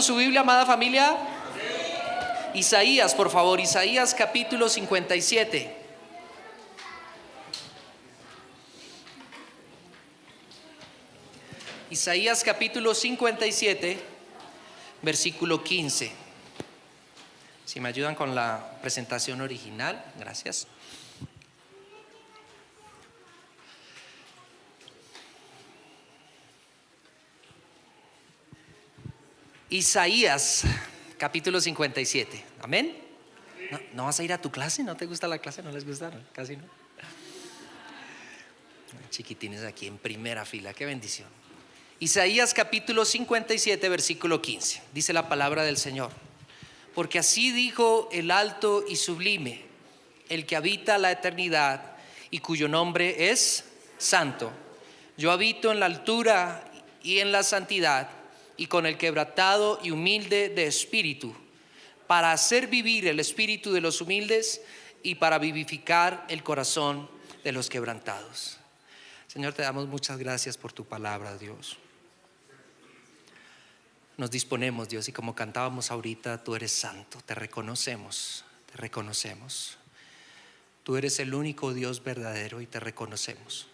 ¿Su Biblia, amada familia? Isaías, por favor, Isaías capítulo 57. Isaías capítulo 57, versículo 15. Si me ayudan con la presentación original, gracias. Isaías capítulo 57. Amén. ¿No vas a ir a tu clase? ¿No te gusta la clase? ¿No les gusta? No, casi no. Chiquitines aquí en primera fila, qué bendición. Isaías capítulo 57, versículo 15. Dice la palabra del Señor: porque así dijo el alto y sublime, el que habita la eternidad y cuyo nombre es santo. Yo habito en la altura y en la santidad, y con el quebrantado y humilde de espíritu, para hacer vivir el espíritu de los humildes y para vivificar el corazón de los quebrantados. Señor, te damos muchas gracias por tu palabra, Dios. Nos disponemos, Dios, y como cantábamos ahorita, tú eres santo, te reconocemos, te reconocemos. Tú eres el único Dios verdadero y te reconocemos.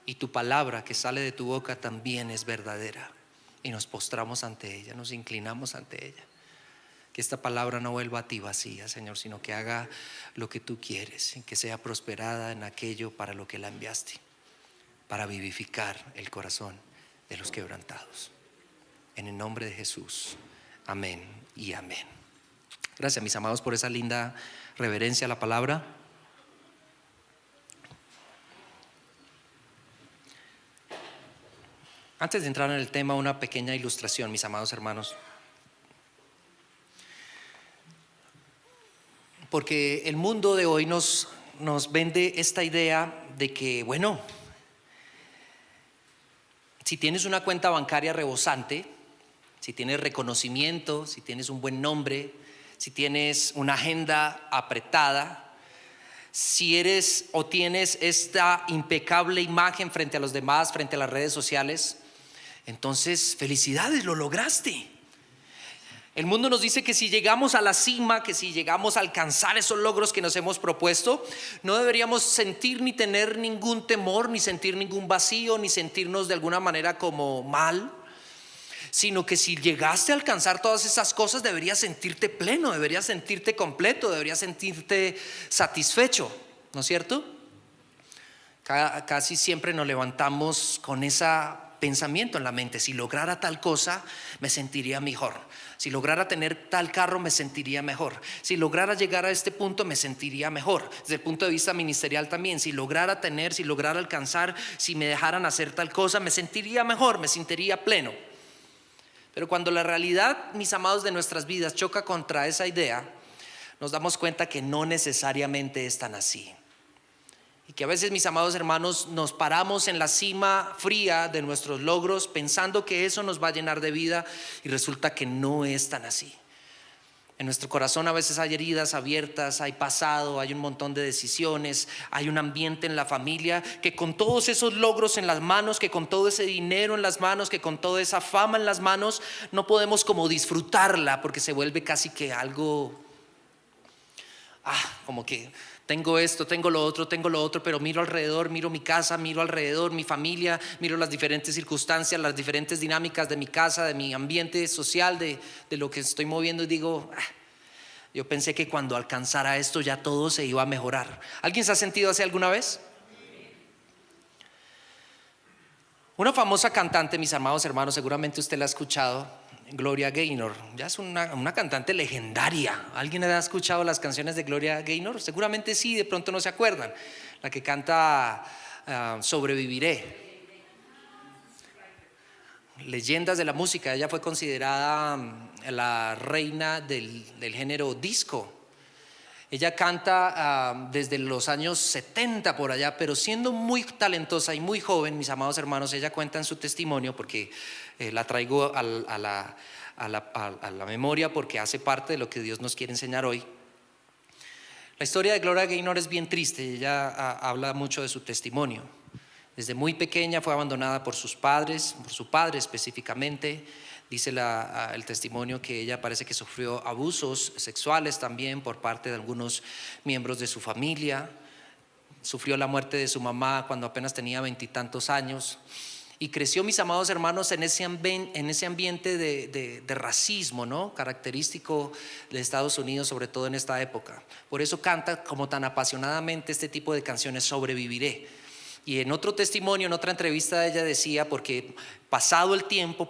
Y tu palabra que sale de tu boca también es verdadera. Y nos postramos ante ella, nos inclinamos ante ella. Que esta palabra no vuelva a ti vacía, Señor, sino que haga lo que tú quieres, y que sea prosperada en aquello para lo que la enviaste, para vivificar el corazón de los quebrantados. En el nombre de Jesús, amén y amén. Gracias, mis amados, por esa linda reverencia a la palabra. Antes de entrar en el tema, una pequeña ilustración, mis amados hermanos. Porque el mundo de hoy nos vende esta idea de que, bueno, si tienes una cuenta bancaria rebosante, si tienes reconocimiento, si tienes un buen nombre, si tienes una agenda apretada, si eres o tienes esta impecable imagen frente a los demás, frente a las redes sociales, entonces felicidades, lo lograste. El mundo nos dice que si llegamos a la cima, que si llegamos a alcanzar esos logros que nos hemos propuesto, no deberíamos sentir ni tener ningún temor, ni sentir ningún vacío, ni sentirnos de alguna manera como mal, sino que si llegaste a alcanzar todas esas cosas, deberías sentirte pleno, deberías sentirte completo, deberías sentirte satisfecho, ¿no es cierto? Casi siempre nos levantamos con ese pensamiento en la mente: si lograra tal cosa, me sentiría mejor. Si lograra tener tal carro, me sentiría mejor. Si lograra llegar a este punto, me sentiría mejor. Desde el punto de vista ministerial también, si lograra tener, si lograra alcanzar, si me dejaran hacer tal cosa, me sentiría mejor, me sentiría pleno. Pero cuando la realidad, mis amados, de nuestras vidas choca contra esa idea, nos damos cuenta que no necesariamente es tan así. Y que a veces, mis amados hermanos, nos paramos en la cima fría de nuestros logros pensando que eso nos va a llenar de vida, y resulta que no es tan así. En nuestro corazón a veces hay heridas abiertas, hay pasado, hay un montón de decisiones, hay un ambiente en la familia que con todos esos logros en las manos, que con todo ese dinero en las manos, que con toda esa fama en las manos, no podemos como disfrutarla, porque se vuelve casi que algo, como que tengo esto, tengo lo otro, pero miro alrededor, miro mi casa, miro alrededor mi familia, miro las diferentes circunstancias, las diferentes dinámicas de mi casa, de mi ambiente social, de lo que estoy moviendo, y digo, yo pensé que cuando alcanzara esto ya todo se iba a mejorar. ¿Alguien se ha sentido así alguna vez? Una famosa cantante, mis amados hermanos, seguramente usted la ha escuchado, Gloria Gaynor. Ya es una cantante legendaria. ¿Alguien ha escuchado las canciones de Gloria Gaynor? Seguramente sí, de pronto no se acuerdan. La que canta Sobreviviré. Leyendas de la música. Ella fue considerada la reina del género disco. Ella canta desde los años 70 por allá, pero siendo muy talentosa y muy joven, mis amados hermanos, ella cuenta en su testimonio, porque la traigo a la memoria porque hace parte de lo que Dios nos quiere enseñar hoy. La historia de Gloria Gaynor es bien triste. Ella habla mucho de su testimonio. Desde muy pequeña fue abandonada por sus padres, por su padre específicamente. Dice el testimonio que ella parece que sufrió abusos sexuales también por parte de algunos miembros de su familia. Sufrió la muerte de su mamá cuando apenas tenía 20 y tantos años. Y creció, mis amados hermanos, en ese ambiente de racismo, ¿no? Característico de Estados Unidos, sobre todo en esta época. Por eso canta como tan apasionadamente este tipo de canciones, Sobreviviré. Y en otro testimonio, en otra entrevista, ella decía, porque pasado el tiempo,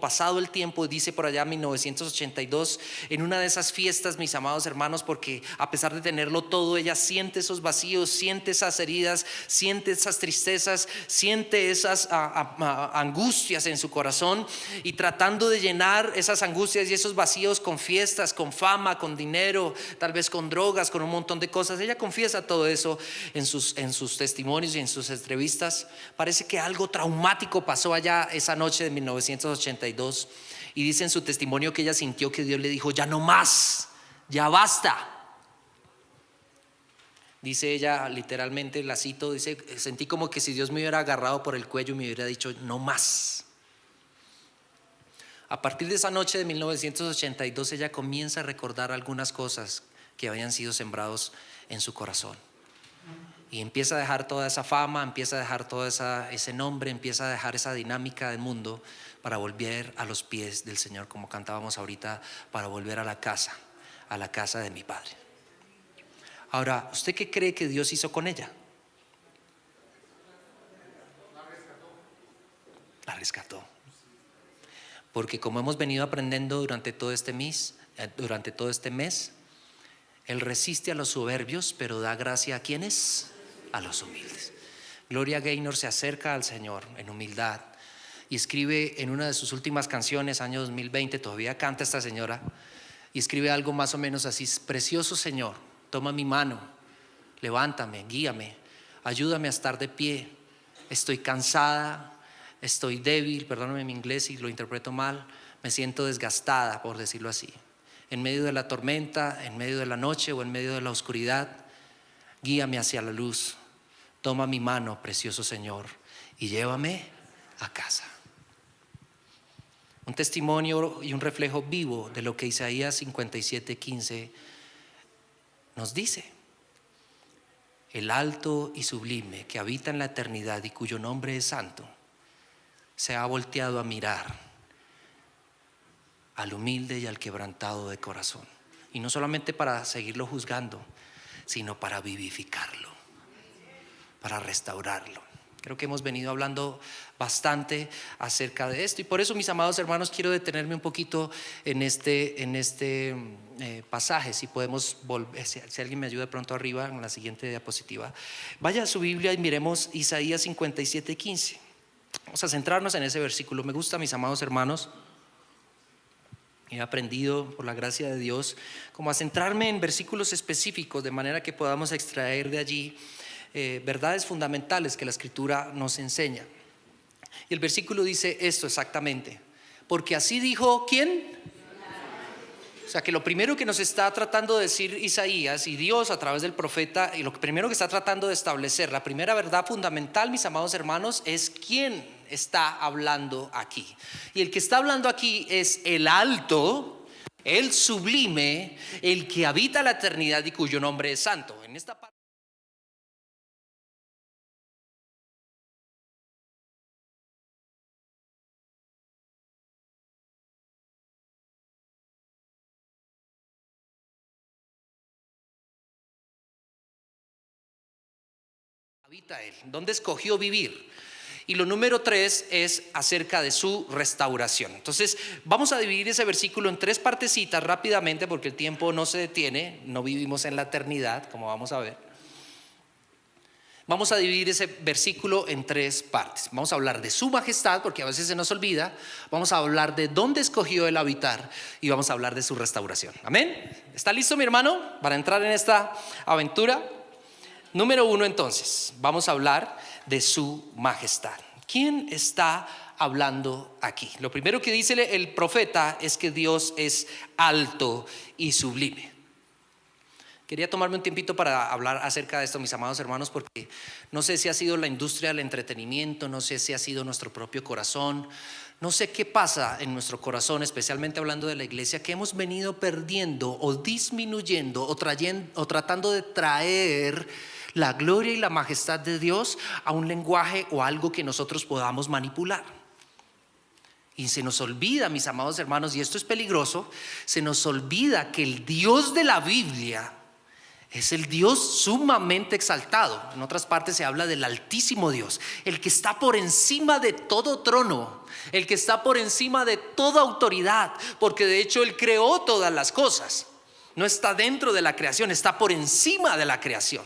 dice por allá 1982, en una de esas fiestas, mis amados hermanos, porque a pesar de tenerlo todo, ella siente esos vacíos, siente esas heridas, siente esas tristezas, siente esas angustias en su corazón, y tratando de llenar esas angustias y esos vacíos con fiestas, con fama, con dinero, tal vez con drogas, con un montón de cosas. Ella confiesa todo eso en sus testimonios y en sus entrevistas. Parece que algo traumático pasó allá esa noche de 1982, y dice en su testimonio que ella sintió que Dios le dijo: ya no más, ya basta. Dice ella, literalmente la cito, dice: sentí como que si Dios me hubiera agarrado por el cuello y me hubiera dicho no más. A partir de esa noche de 1982 ella comienza a recordar algunas cosas que habían sido sembrados en su corazón. Y empieza a dejar toda esa fama, empieza a dejar todo ese nombre, empieza a dejar esa dinámica del mundo para volver a los pies del Señor, como cantábamos ahorita, para volver a la casa de mi Padre. Ahora, ¿usted qué cree que Dios hizo con ella? La rescató. Porque como hemos venido aprendiendo durante todo este mes, Él resiste a los soberbios, pero da gracia a ¿quiénes? A los humildes. Gloria Gaynor se acerca al Señor en humildad y escribe en una de sus últimas canciones, año 2020, todavía canta esta señora, y escribe algo más o menos así: precioso Señor, toma mi mano, levántame, guíame, ayúdame a estar de pie. Estoy cansada, estoy débil, perdóname mi inglés si lo interpreto mal, me siento desgastada, por decirlo así. En medio de la tormenta, en medio de la noche o en medio de la oscuridad, guíame hacia la luz. Toma mi mano, precioso Señor, y llévame a casa. Un testimonio y un reflejo vivo de lo que Isaías 57:15 nos dice: el alto y sublime que habita en la eternidad y cuyo nombre es santo, se ha volteado a mirar al humilde y al quebrantado de corazón. Y no solamente para seguirlo juzgando, sino para vivificarlo, para restaurarlo. Creo que hemos venido hablando bastante acerca de esto, y por eso, mis amados hermanos, quiero detenerme un poquito en este pasaje. Si podemos volver, si alguien me ayuda de pronto arriba en la siguiente diapositiva, vaya a su Biblia y miremos Isaías 57:15. Vamos a centrarnos en ese versículo. Me gusta, mis amados hermanos, he aprendido por la gracia de Dios como a centrarme en versículos específicos, de manera que podamos extraer de allí verdades fundamentales que la Escritura nos enseña. Y el versículo dice esto exactamente: porque así dijo ¿quién? O sea, que lo primero que nos está tratando de decir Isaías y Dios a través del profeta, y lo primero que está tratando de establecer, la primera verdad fundamental, mis amados hermanos, es quién está hablando aquí. Y el que está hablando aquí es el alto, el sublime, el que habita la eternidad y cuyo nombre es santo. En esta parte habita Él, ¿dónde escogió vivir? Y lo número 3 es acerca de su restauración. Entonces vamos a dividir ese versículo en 3 partecitas rápidamente, porque el tiempo no se detiene, no vivimos en la eternidad, como vamos a ver. Vamos a dividir ese versículo en 3 partes. Vamos a hablar de su majestad, porque a veces se nos olvida. Vamos a hablar de dónde escogió Él habitar, y vamos a hablar de su restauración. Amén. ¿Está listo, mi hermano, para entrar en esta aventura? Número 1, entonces, vamos a hablar de su majestad. ¿Quién está hablando aquí? Lo primero que dice el profeta es que Dios es alto y sublime. Quería tomarme un tiempito para hablar acerca de esto, mis amados hermanos, porque no sé si ha sido la industria del entretenimiento, no sé si ha sido nuestro propio corazón, No sé qué pasa en nuestro corazón, especialmente hablando de la iglesia, que hemos venido perdiendo o disminuyendo o tratando de traer la gloria y la majestad de Dios a un lenguaje o algo que nosotros podamos manipular. Y se nos olvida, mis amados hermanos, y esto es peligroso, se nos olvida que el Dios de la Biblia es el Dios sumamente exaltado. En otras partes se habla del altísimo Dios, el que está por encima de todo trono, el que está por encima de toda autoridad, porque de hecho Él creó todas las cosas. No está dentro de la creación, está por encima de la creación.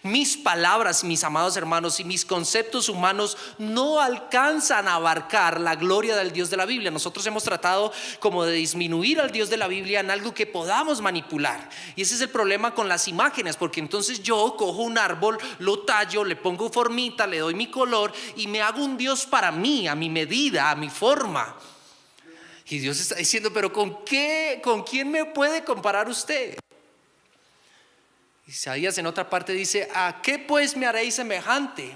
Mis palabras, mis amados hermanos, y mis conceptos humanos no alcanzan a abarcar la gloria del Dios de la Biblia. Nosotros hemos tratado como de disminuir al Dios de la Biblia en algo que podamos manipular. Y ese es el problema con las imágenes, porque entonces yo cojo un árbol, lo tallo, le pongo formita, le doy mi color y me hago un Dios para mí, a mi medida, a mi forma. Y Dios está diciendo, pero ¿con quién me puede comparar usted? Isaías en otra parte dice, ¿a qué pues me haréis semejante?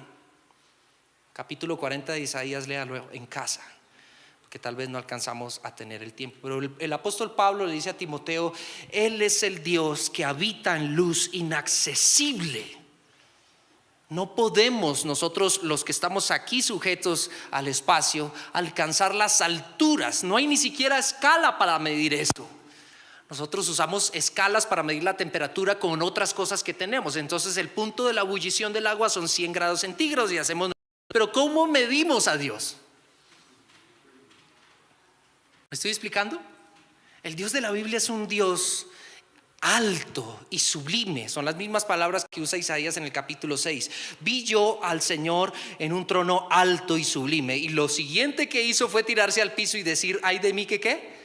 Capítulo 40 de Isaías, léalo en casa, que tal vez no alcanzamos a tener el tiempo. Pero el apóstol Pablo le dice a Timoteo, Él es el Dios que habita en luz inaccesible. No podemos nosotros, los que estamos aquí sujetos al espacio, alcanzar las alturas. No hay ni siquiera escala para medir esto. Nosotros usamos escalas para medir la temperatura con otras cosas que tenemos. Entonces el punto de la ebullición del agua son 100 grados centígrados y hacemos. Pero ¿cómo medimos a Dios? ¿Me estoy explicando? El Dios de la Biblia es un Dios alto y sublime. Son las mismas palabras que usa Isaías en el capítulo 6. Vi yo al Señor en un trono alto y sublime. Y lo siguiente que hizo fue tirarse al piso y decir, ay de mí que qué.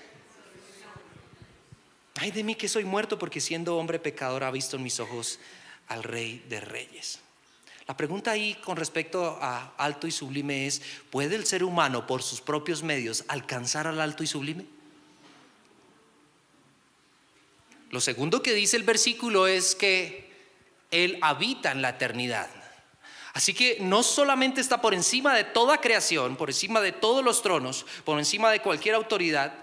Ay de mí que soy muerto, porque siendo hombre pecador ha visto en mis ojos al Rey de Reyes. La pregunta ahí con respecto a alto y sublime es, ¿puede el ser humano por sus propios medios alcanzar al alto y sublime? Lo segundo que dice el versículo es que Él habita en la eternidad. Así que no solamente está por encima de toda creación, por encima de todos los tronos, por encima de cualquier autoridad,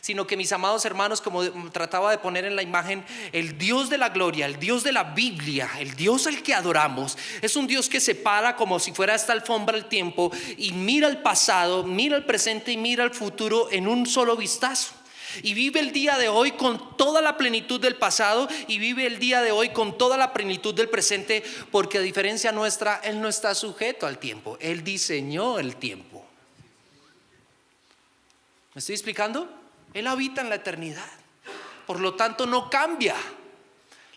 sino que, mis amados hermanos, como trataba de poner en la imagen, el Dios de la gloria, el Dios de la Biblia, el Dios al que adoramos, es un Dios que se para como si fuera esta alfombra el tiempo y mira el pasado, mira el presente y mira el futuro en un solo vistazo. Y vive el día de hoy con toda la plenitud del pasado y vive el día de hoy con toda la plenitud del presente, porque a diferencia nuestra, Él no está sujeto al tiempo, Él diseñó el tiempo. ¿Me estoy explicando? Él habita en la eternidad, por lo tanto no cambia.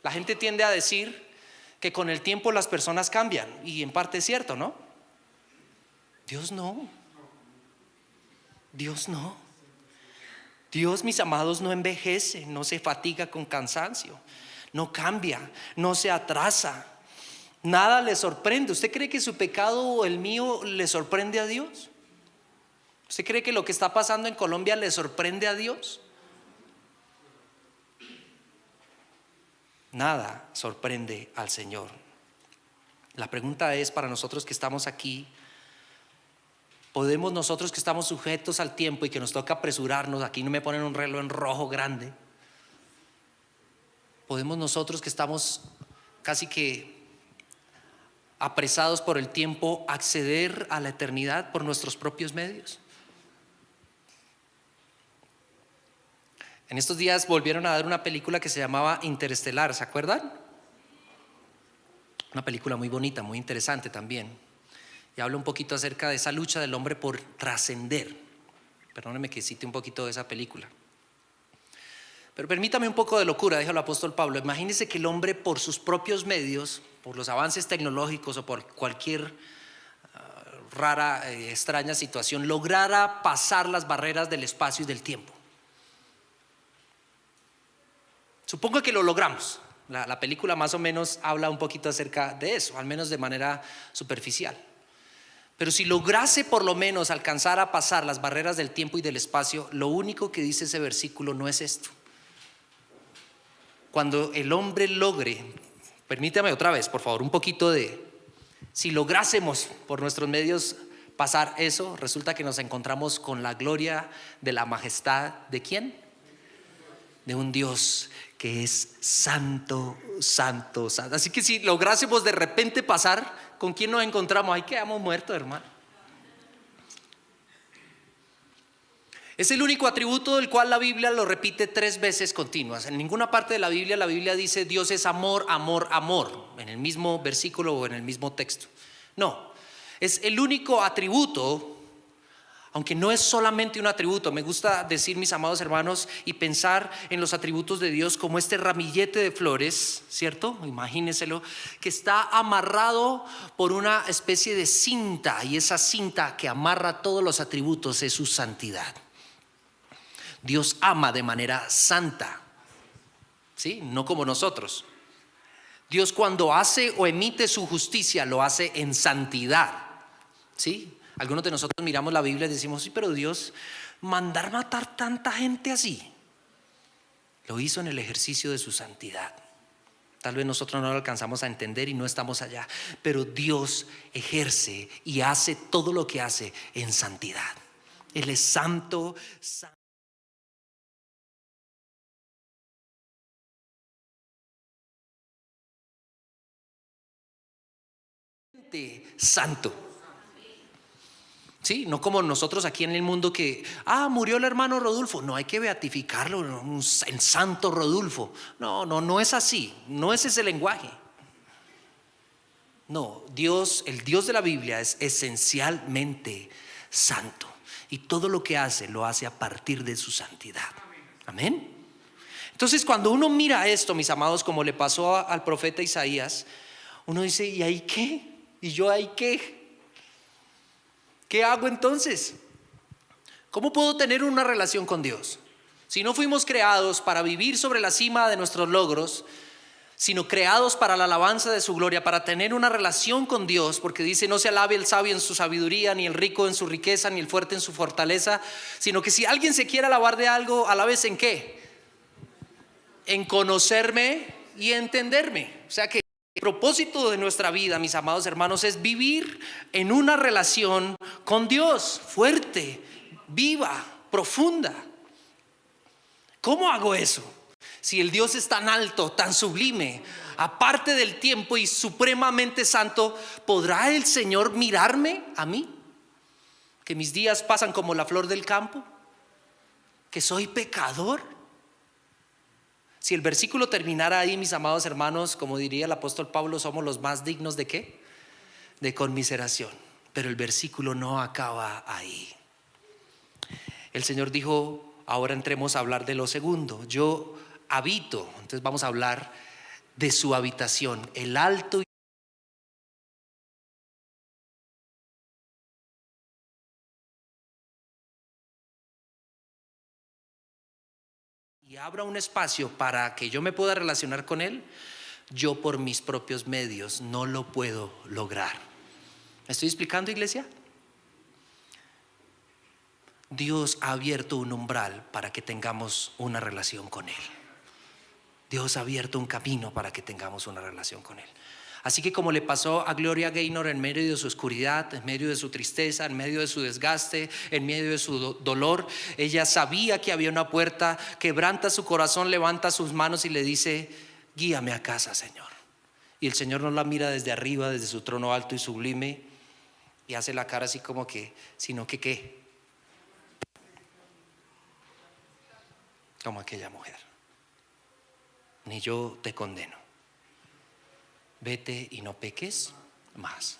La gente tiende a decir que con el tiempo las personas cambian, y en parte es cierto, ¿no? Dios no. Dios no. Dios, mis amados, no envejece, no se fatiga con cansancio, no cambia, no se atrasa, nada le sorprende. ¿Usted cree que su pecado o el mío le sorprende a Dios? ¿Usted cree que lo que está pasando en Colombia le sorprende a Dios? Nada sorprende al Señor. La pregunta es, para nosotros que estamos aquí, ¿podemos nosotros que estamos sujetos al tiempo y que nos toca apresurarnos? Aquí no me ponen un reloj en rojo grande. ¿Podemos nosotros que estamos casi que apresados por el tiempo acceder a la eternidad por nuestros propios medios? En estos días volvieron a dar una película que se llamaba Interestelar, ¿se acuerdan? Una película muy bonita, muy interesante también. Y habla un poquito acerca de esa lucha del hombre por trascender. Perdóneme que cite un poquito de esa película. Pero permítame un poco de locura, dijo el apóstol Pablo. Imagínese que el hombre por sus propios medios, por los avances tecnológicos o por cualquier rara, extraña situación, lograra pasar las barreras del espacio y del tiempo. Supongo que lo logramos. La película más o menos habla un poquito acerca de eso, al menos de manera superficial. Pero si lograse por lo menos alcanzar a pasar las barreras del tiempo y del espacio, lo único que dice ese versículo no es esto. Cuando el hombre logre, permítame otra vez, por favor, un poquito de, si lográsemos por nuestros medios pasar eso, resulta que nos encontramos con la gloria de la majestad ¿de quién? De un Dios que es santo, santo, santo. Así que si lográsemos de repente pasar, ¿con quién nos encontramos? Ahí quedamos muertos, hermano. Es el único atributo del cual la Biblia lo repite 3 veces continuas. En ninguna parte de la Biblia dice Dios es amor, amor, amor, en el mismo versículo o en el mismo texto. No, es el único atributo, aunque no es solamente un atributo. Me gusta decir, mis amados hermanos, y pensar en los atributos de Dios como este ramillete de flores, ¿cierto? Imagínenselo, que está amarrado por una especie de cinta, y esa cinta que amarra todos los atributos es su santidad. Dios ama de manera santa, ¿sí? No como nosotros. Dios cuando hace o emite su justicia lo hace en santidad, ¿sí? Algunos de nosotros miramos la Biblia y decimos, sí, pero Dios mandar matar tanta gente así, lo hizo en el ejercicio de su santidad. Tal vez nosotros no lo alcanzamos a entender y no estamos allá, pero Dios ejerce y hace todo lo que hace en santidad. Él es santo, santo. Santo, sí, no como nosotros aquí en el mundo que murió el hermano Rodulfo, no hay que beatificarlo en santo Rodulfo. No es así, no es ese lenguaje. No, Dios, el Dios de la Biblia es esencialmente santo y todo lo que hace lo hace a partir de su santidad. Amén. Entonces cuando uno mira esto, mis amados, como le pasó al profeta Isaías, uno dice, ¿y ahí qué? ¿Y yo ahí qué? ¿Qué hago entonces? ¿Cómo puedo tener una relación con Dios? Si no fuimos creados para vivir sobre la cima de nuestros logros, sino creados para la alabanza de su gloria, para tener una relación con Dios, porque dice, no se alabe el sabio en su sabiduría, ni el rico en su riqueza, ni el fuerte en su fortaleza, sino que si alguien se quiere alabar de algo, alabes en qué? En conocerme y entenderme. O sea que el propósito de nuestra vida, mis amados hermanos, es vivir en una relación con Dios fuerte, viva, profunda. ¿Cómo hago eso? Si el Dios es tan alto, tan sublime, aparte del tiempo y supremamente santo, ¿podrá el Señor mirarme a mí? Que mis días pasan como la flor del campo, que soy pecador. Si el versículo terminara ahí, mis amados hermanos, como diría el apóstol Pablo, somos los más dignos ¿de qué? De conmiseración. Pero el versículo no acaba ahí. El Señor dijo, ahora entremos a hablar de lo segundo. Yo habito, entonces vamos a hablar de su habitación, el alto y abra un espacio para que yo me pueda relacionar con Él. Yo por mis propios medios no lo puedo lograr. ¿Me estoy explicando, iglesia? Dios ha abierto un umbral para que tengamos una relación con Él. Dios ha abierto un camino para que tengamos una relación con Él. Así que como le pasó a Gloria Gaynor en medio de su oscuridad, en medio de su tristeza, en medio de su desgaste, en medio de su dolor, ella sabía que había una puerta, quebranta su corazón, levanta sus manos y le dice, guíame a casa, Señor. Y el Señor no la mira desde arriba, desde su trono alto y sublime, y hace la cara así como que, sino que ¿qué? Como aquella mujer. Ni yo te condeno. Vete y no peques más.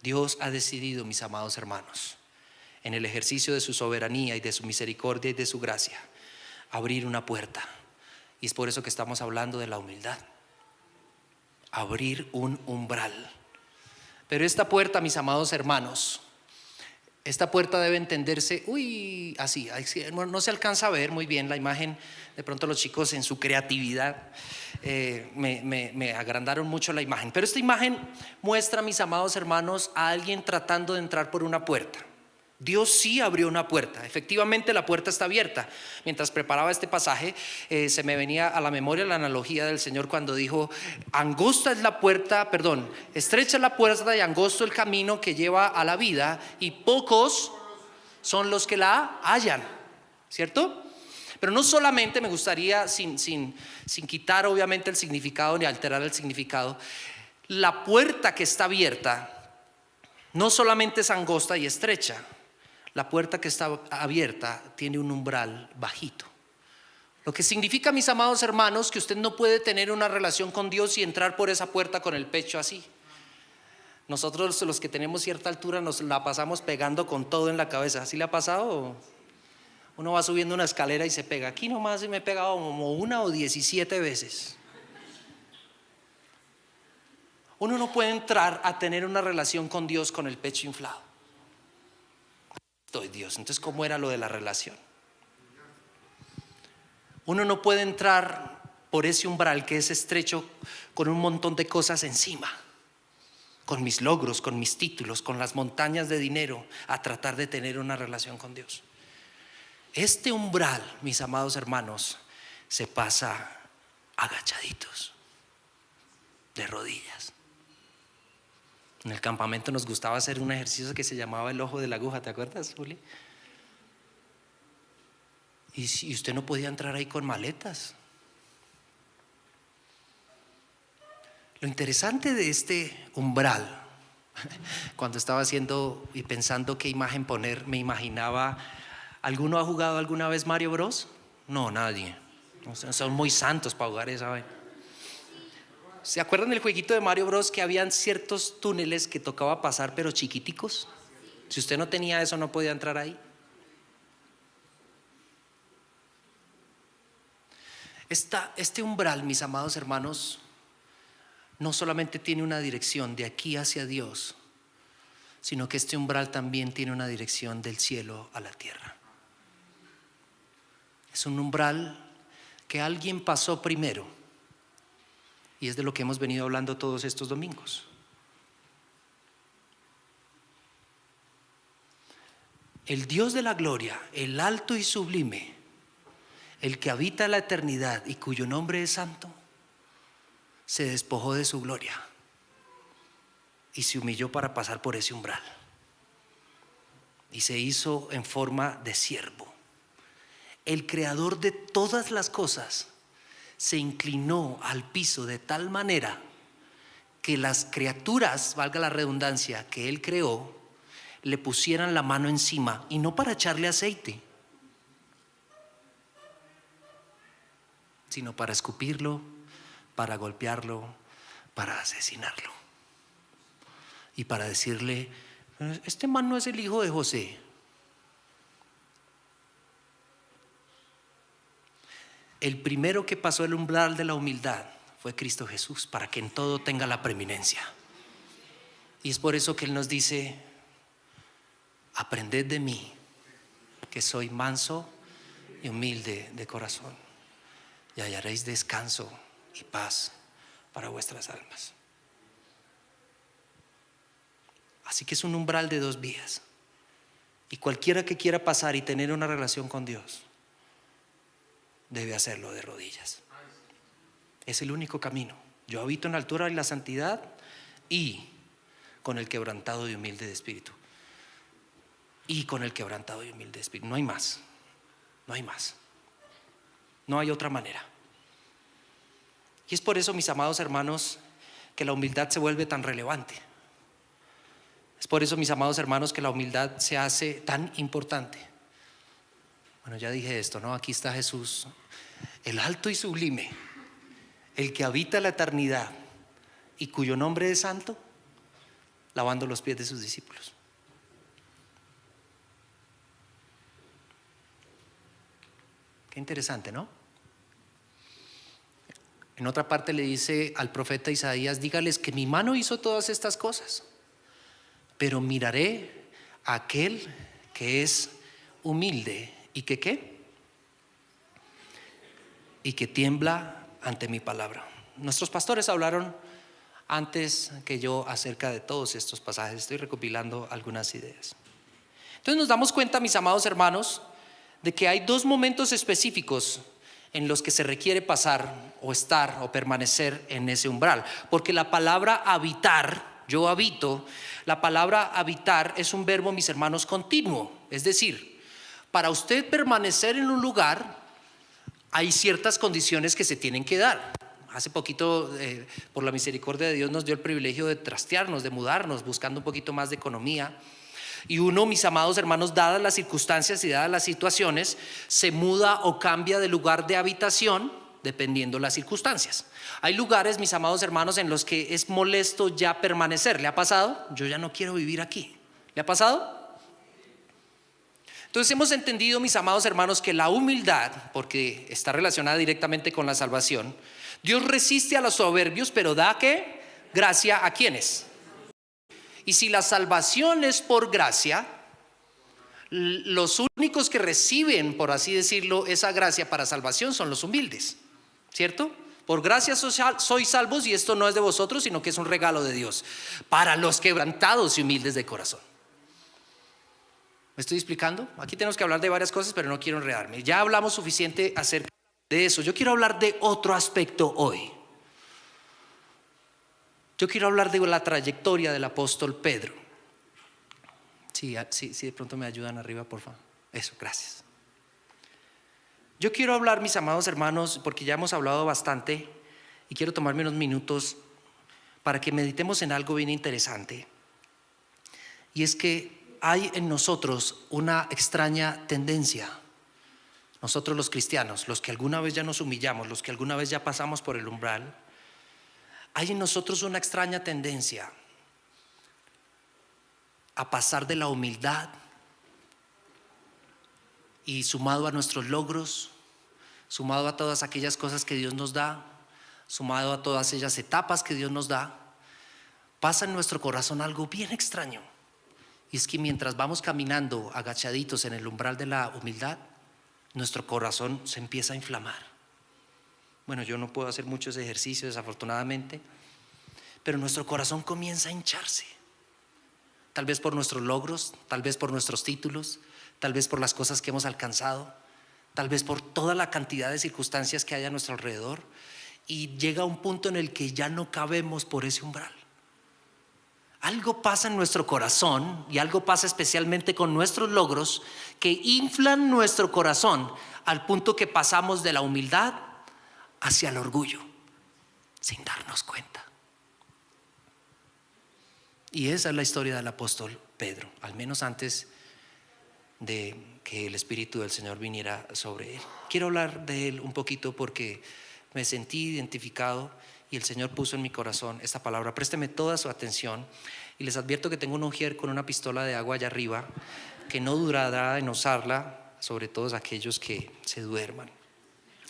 Dios ha decidido, mis amados hermanos, en el ejercicio de su soberanía y de su misericordia y de su gracia, abrir una puerta. Y es por eso que estamos hablando de la humildad. Abrir un umbral. Pero esta puerta, mis amados hermanos, esta puerta debe entenderse, así, no se alcanza a ver muy bien la imagen. De pronto los chicos en su creatividad me agrandaron mucho la imagen. Pero esta imagen muestra, mis amados hermanos, a alguien tratando de entrar por una puerta. Dios sí abrió una puerta, efectivamente la puerta está abierta. Mientras preparaba este pasaje, se me venía a la memoria la analogía del Señor cuando dijo: angosta es la puerta, perdón, estrecha es la puerta y angosto el camino que lleva a la vida, y pocos son los que la hallan, ¿cierto? Pero no solamente, me gustaría, sin quitar obviamente el significado ni alterar el significado, la puerta que está abierta no solamente es angosta y estrecha. La puerta que está abierta tiene un umbral bajito. Lo que significa, mis amados hermanos, que usted no puede tener una relación con Dios y entrar por esa puerta con el pecho así. Nosotros, los que tenemos cierta altura, nos la pasamos pegando con todo en la cabeza. ¿Así le ha pasado? Uno va subiendo una escalera y se pega. Aquí nomás me he pegado como 1 o 17 veces. Uno no puede entrar a tener una relación con Dios con el pecho inflado. Estoy Dios. Entonces, ¿cómo era lo de la relación? Uno no puede entrar por ese umbral que es estrecho con un montón de cosas encima, con mis logros, con mis títulos, con las montañas de dinero, a tratar de tener una relación con Dios. Este umbral, mis amados hermanos, se pasa agachaditos, de rodillas. En el campamento nos gustaba hacer un ejercicio que se llamaba el ojo de la aguja, ¿te acuerdas, Juli? Y si usted no podía entrar ahí con maletas. Lo interesante de este umbral, cuando estaba haciendo y pensando qué imagen poner, me imaginaba, ¿alguno ha jugado alguna vez Mario Bros? No, nadie. Son muy santos para jugar esa vaina. ¿Se acuerdan del jueguito de Mario Bros que habían ciertos túneles que tocaba pasar pero chiquiticos? Si usted no tenía eso, no podía entrar ahí. Este umbral, mis amados hermanos, no solamente tiene una dirección de aquí hacia Dios, sino que este umbral también tiene una dirección del cielo a la tierra. Es un umbral que alguien pasó primero, y es de lo que hemos venido hablando todos estos domingos. El Dios de la gloria, el alto y sublime, el que habita la eternidad y cuyo nombre es santo, se despojó de su gloria y se humilló para pasar por ese umbral, y se hizo en forma de siervo. El creador de todas las cosas se inclinó al piso de tal manera que las criaturas, valga la redundancia, que él creó, le pusieran la mano encima, y no para echarle aceite, sino para escupirlo, para golpearlo, para asesinarlo, y para decirle: este man no es el hijo de José. El primero que pasó el umbral de la humildad fue Cristo Jesús, para que en todo tenga la preeminencia. Y es por eso que Él nos dice: aprended de mí, que soy manso y humilde de corazón, y hallaréis descanso y paz para vuestras almas. Así que es un umbral de 2 vías, y cualquiera que quiera pasar y tener una relación con Dios debe hacerlo de rodillas. Es el único camino. Yo habito en la altura y la santidad, y con el quebrantado y humilde de espíritu. Y con el quebrantado y humilde de espíritu. No hay más. No hay más. No hay otra manera. Y es por eso, mis amados hermanos, que la humildad se vuelve tan relevante. Es por eso, mis amados hermanos, que la humildad se hace tan importante. Bueno, ya dije esto, ¿no? Aquí está Jesús, el alto y sublime, el que habita la eternidad y cuyo nombre es santo, lavando los pies de sus discípulos. Qué interesante, ¿no? En otra parte le dice al profeta Isaías: dígales que mi mano hizo todas estas cosas, pero miraré a aquel que es humilde y que ¿qué? Y que tiembla ante mi palabra. Nuestros pastores hablaron antes que yo acerca de todos estos pasajes. Estoy recopilando algunas ideas. Entonces nos damos cuenta, mis amados hermanos, de que hay dos momentos específicos en los que se requiere pasar o estar o permanecer en ese umbral. Porque la palabra habitar, yo habito, la palabra habitar es un verbo, mis hermanos, continuo. Es decir, para usted permanecer en un lugar hay ciertas condiciones que se tienen que dar. Hace poquito, por la misericordia de Dios, nos dio el privilegio de trastearnos, de mudarnos, buscando un poquito más de economía. Y uno, mis amados hermanos, dadas las circunstancias y dadas las situaciones, se muda o cambia de lugar de habitación dependiendo las circunstancias. Hay lugares, mis amados hermanos, en los que es molesto ya permanecer. ¿Le ha pasado? Yo ya no quiero vivir aquí. ¿Le ha pasado? Entonces hemos entendido, mis amados hermanos, que la humildad, porque está relacionada directamente con la salvación, Dios resiste a los soberbios, pero da ¿qué? Gracia a quienes. Y si la salvación es por gracia, los únicos que reciben, por así decirlo, esa gracia para salvación son los humildes, ¿cierto? Por gracia sois salvos, y esto no es de vosotros, sino que es un regalo de Dios para los quebrantados y humildes de corazón. ¿Me estoy explicando? Aquí tenemos que hablar de varias cosas, pero no quiero enredarme. Ya hablamos suficiente acerca de eso. Yo quiero hablar de otro aspecto hoy. Yo quiero hablar de la trayectoria del apóstol Pedro. Sí, de pronto me ayudan arriba, por favor. Eso, gracias. Yo quiero hablar, mis amados hermanos, porque ya hemos hablado bastante, y quiero tomarme unos minutos para que meditemos en algo bien interesante. Y es que hay en nosotros una extraña tendencia. Nosotros los cristianos, los que alguna vez ya nos humillamos, los que alguna vez ya pasamos por el umbral, hay en nosotros una extraña tendencia a pasar de la humildad, y sumado a nuestros logros, sumado a todas aquellas cosas que Dios nos da, sumado a todas ellas etapas que Dios nos da, pasa en nuestro corazón algo bien extraño. Y es que mientras vamos caminando agachaditos en el umbral de la humildad, nuestro corazón se empieza a inflamar. Bueno, yo no puedo hacer muchos ejercicios, desafortunadamente, pero nuestro corazón comienza a hincharse. Tal vez por nuestros logros, tal vez por nuestros títulos, tal vez por las cosas que hemos alcanzado, tal vez por toda la cantidad de circunstancias que hay a nuestro alrededor, y llega un punto en el que ya no cabemos por ese umbral. Algo pasa en nuestro corazón, y algo pasa especialmente con nuestros logros, que inflan nuestro corazón al punto que pasamos de la humildad hacia el orgullo sin darnos cuenta. Y esa es la historia del apóstol Pedro, al menos antes de que el Espíritu del Señor viniera sobre él. Quiero hablar de él un poquito porque me sentí identificado y el Señor puso en mi corazón esta palabra. Présteme toda su atención, y les advierto que tengo un ujier con una pistola de agua allá arriba que no durará en usarla, sobre todos aquellos que se duerman.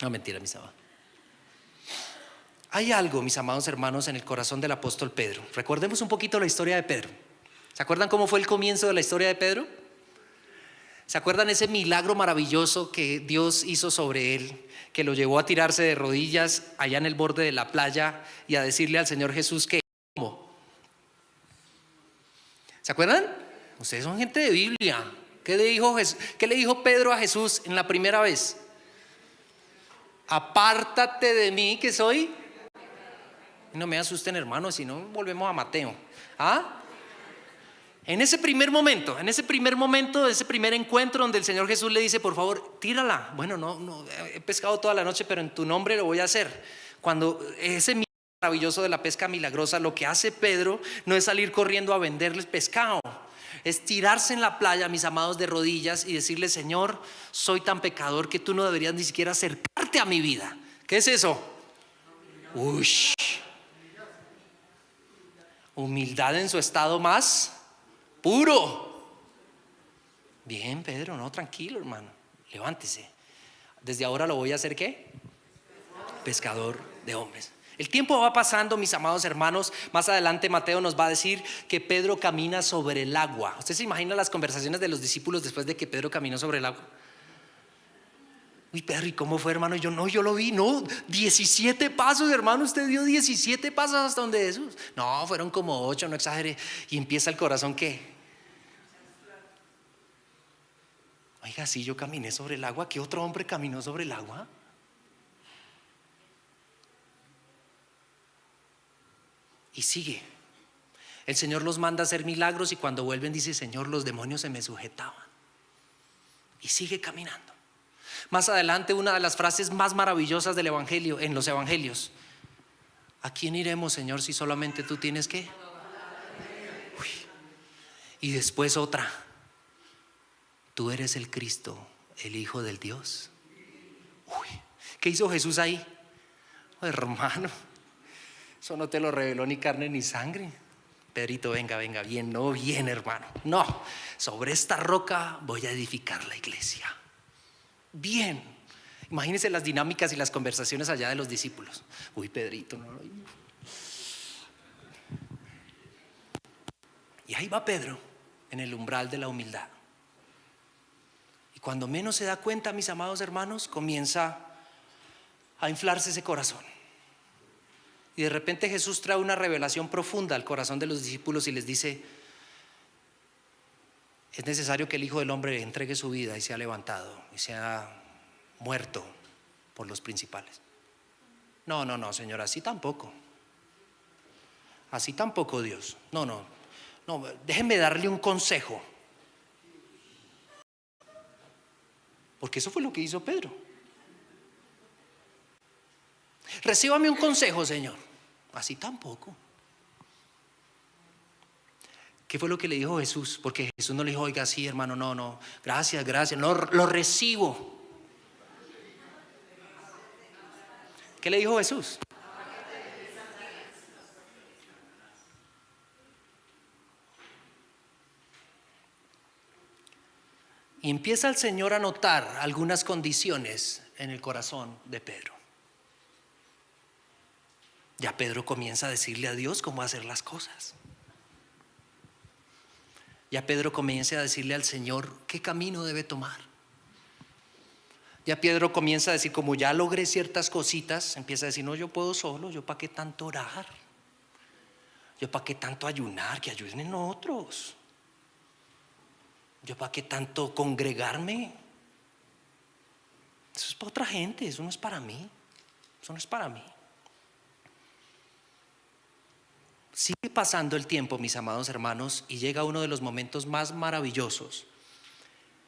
No, mentira, mis amados. Hay algo, mis amados hermanos, en el corazón del apóstol Pedro. Recordemos un poquito la historia de Pedro. ¿Se acuerdan cómo fue el comienzo de la historia de Pedro? ¿Se acuerdan ese milagro maravilloso que Dios hizo sobre él, que lo llevó a tirarse de rodillas allá en el borde de la playa y a decirle al Señor Jesús que ¿cómo? ¿Se acuerdan? Ustedes son gente de Biblia. ¿Qué le dijo Pedro a Jesús en la primera vez? Apártate de mí, que soy. No me asusten, hermanos, si no volvemos a Mateo. En ese primer momento, ese primer encuentro donde el Señor Jesús le dice, por favor, tírala. Bueno, no, he pescado toda la noche, pero en tu nombre lo voy a hacer. Cuando ese milagro maravilloso de la pesca milagrosa, lo que hace Pedro no es salir corriendo a venderles pescado, es tirarse en la playa, mis amados, de rodillas y decirle, Señor, soy tan pecador que tú no deberías ni siquiera acercarte a mi vida. ¿Qué es eso? Ush. Humildad en su estado más puro. Bien, Pedro, no, tranquilo, hermano, levántese. Desde ahora lo voy a hacer, ¿qué? Pescador de hombres. El tiempo va pasando, mis amados hermanos. Más adelante Mateo nos va a decir que Pedro camina sobre el agua. ¿Usted se imagina las conversaciones de los discípulos después de que Pedro caminó sobre el agua? Uy, Pedro, ¿y cómo fue, hermano? Yo lo vi, 17 pasos, hermano. Usted dio 17 pasos hasta donde Jesús. No, fueron como 8, no exagere. Y empieza el corazón, ¿qué? Oiga, si yo caminé sobre el agua, ¿qué otro hombre caminó sobre el agua? Y sigue. El Señor los manda a hacer milagros y cuando vuelven dice: Señor, los demonios se me sujetaban. Y sigue caminando. Más adelante, una de las frases más maravillosas del Evangelio, en los Evangelios: ¿a quién iremos, Señor, si solamente tú tienes que? Uy. Y después otra: tú eres el Cristo, el Hijo del Dios. Uy. ¿Qué hizo Jesús ahí? Oh, hermano, eso no te lo reveló ni carne ni sangre. Pedrito, venga, bien, no bien, hermano. No, sobre esta roca voy a edificar la iglesia. Bien. Imagínense las dinámicas y las conversaciones allá de los discípulos. Uy, Pedrito, no. Y ahí va Pedro, en el umbral de la humildad. Y cuando menos se da cuenta, mis amados hermanos, comienza a inflarse ese corazón. Y de repente Jesús trae una revelación profunda al corazón de los discípulos y les dice: es necesario que el Hijo del Hombre entregue su vida y sea levantado y sea muerto por los principales. No, Señor, así tampoco. Así tampoco, Dios. No, déjenme darle un consejo. Porque eso fue lo que hizo Pedro. Recíbame un consejo, Señor. Así tampoco. ¿Qué fue lo que le dijo Jesús? Porque Jesús no le dijo: oiga, sí, hermano, no, gracias, no, lo recibo. ¿Qué le dijo Jesús? Y empieza el Señor a notar algunas condiciones en el corazón de Pedro. Ya Pedro comienza a decirle a Dios cómo hacer las cosas. Ya Pedro comienza a decirle al Señor qué camino debe tomar. Ya Pedro comienza a decir: como ya logré ciertas cositas, empieza a decir: no, yo puedo solo, yo para qué tanto orar, yo para qué tanto ayunar, que ayuden otros, yo para qué tanto congregarme, eso es para otra gente, eso no es para mí, eso no es para mí. Sigue pasando el tiempo, mis amados hermanos, y llega uno de los momentos más maravillosos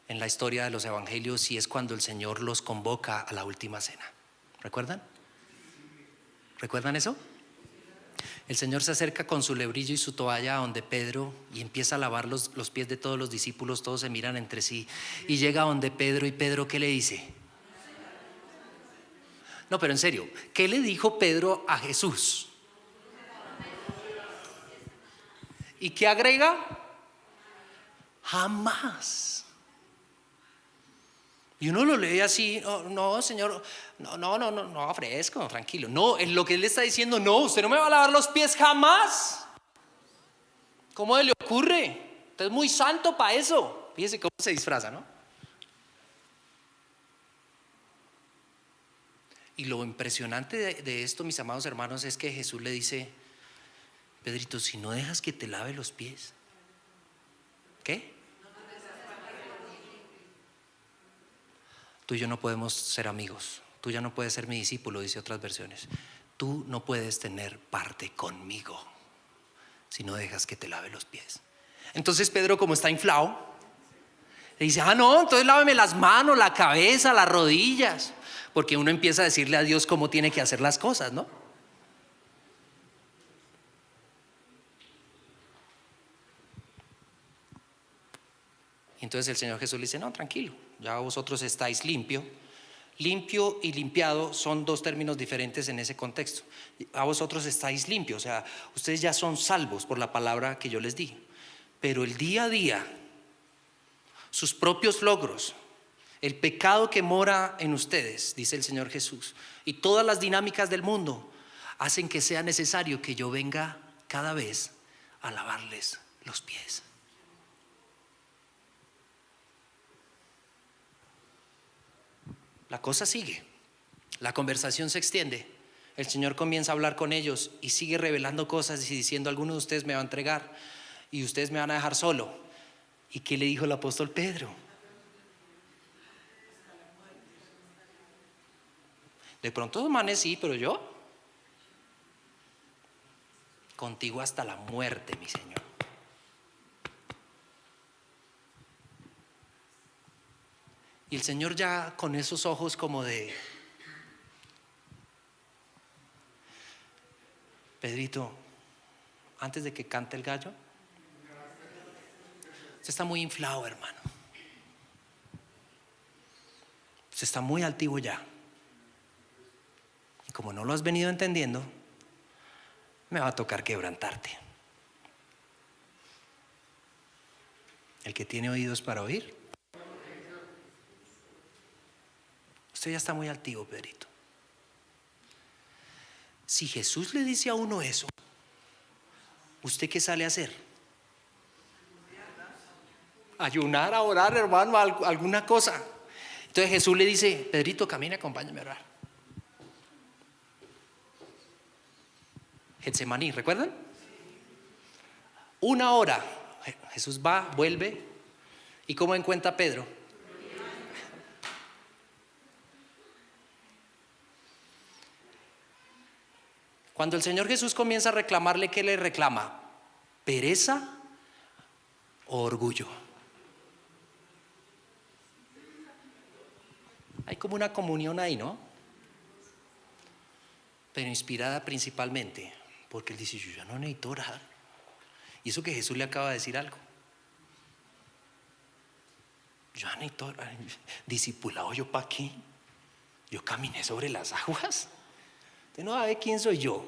en la historia de los evangelios, y es cuando el Señor los convoca a la última cena. ¿Recuerdan? ¿Recuerdan eso? El Señor se acerca con su lebrillo y su toalla a donde Pedro y empieza a lavar los pies de todos los discípulos. Todos se miran entre sí y llega a donde Pedro, y Pedro, ¿qué le dice? No, pero en serio, ¿qué le dijo Pedro a Jesús? ¿Y qué agrega? Jamás. Y uno lo lee así: no, Señor, no, fresco, tranquilo. No, en lo que él le está diciendo: no, usted no me va a lavar los pies jamás. ¿Cómo le ocurre? Usted es muy santo para eso. Fíjese cómo se disfraza, ¿no? Y lo impresionante de esto, mis amados hermanos, es que Jesús le dice: Pedrito, si no dejas que te lave los pies, ¿qué? Tú y yo no podemos ser amigos. Tú ya no puedes ser mi discípulo, dice otras versiones. Tú no puedes tener parte conmigo si no dejas que te lave los pies. Entonces Pedro, como está inflado, le dice: no, entonces láveme las manos, la cabeza, las rodillas. Porque uno empieza a decirle a Dios cómo tiene que hacer las cosas, ¿no? Entonces el Señor Jesús le dice: no, tranquilo, ya vosotros estáis limpio. Limpio y limpiado son dos términos diferentes en ese contexto. A vosotros estáis limpios, o sea, ustedes ya son salvos por la palabra que yo les di. Pero el día a día, sus propios logros, el pecado que mora en ustedes, dice el Señor Jesús, y todas las dinámicas del mundo hacen que sea necesario que yo venga cada vez a lavarles los pies. La cosa sigue, la conversación se extiende. El Señor comienza a hablar con ellos y sigue revelando cosas y diciendo: alguno de ustedes me va a entregar y ustedes me van a dejar solo. ¿Y qué le dijo el apóstol Pedro? De pronto los manes sí, pero yo, contigo hasta la muerte, mi Señor. Y el Señor ya con esos ojos como de: Pedrito, antes de que cante el gallo, usted está muy inflado, hermano. Usted está muy altivo ya. Y como no lo has venido entendiendo, me va a tocar quebrantarte. El que tiene oídos para oír. Usted ya está muy altivo, Pedrito. Si Jesús le dice a uno eso, ¿usted qué sale a hacer? Ayunar, a orar, hermano, alguna cosa. Entonces Jesús le dice: Pedrito, camina, acompáñame a orar. Getsemaní, ¿recuerdan? 1 hora. Jesús va, vuelve. ¿Y cómo encuentra a Pedro? Cuando el Señor Jesús comienza a reclamarle, ¿qué le reclama? ¿Pereza o orgullo? Hay como una comunión ahí, ¿no? Pero inspirada principalmente porque él dice: yo ya no necesito orar. Y eso que Jesús le acaba de decir algo. Yo ya necesito orar. Discipulado, ¿yo para qué? Yo caminé sobre las aguas. Usted no sabe quién soy yo.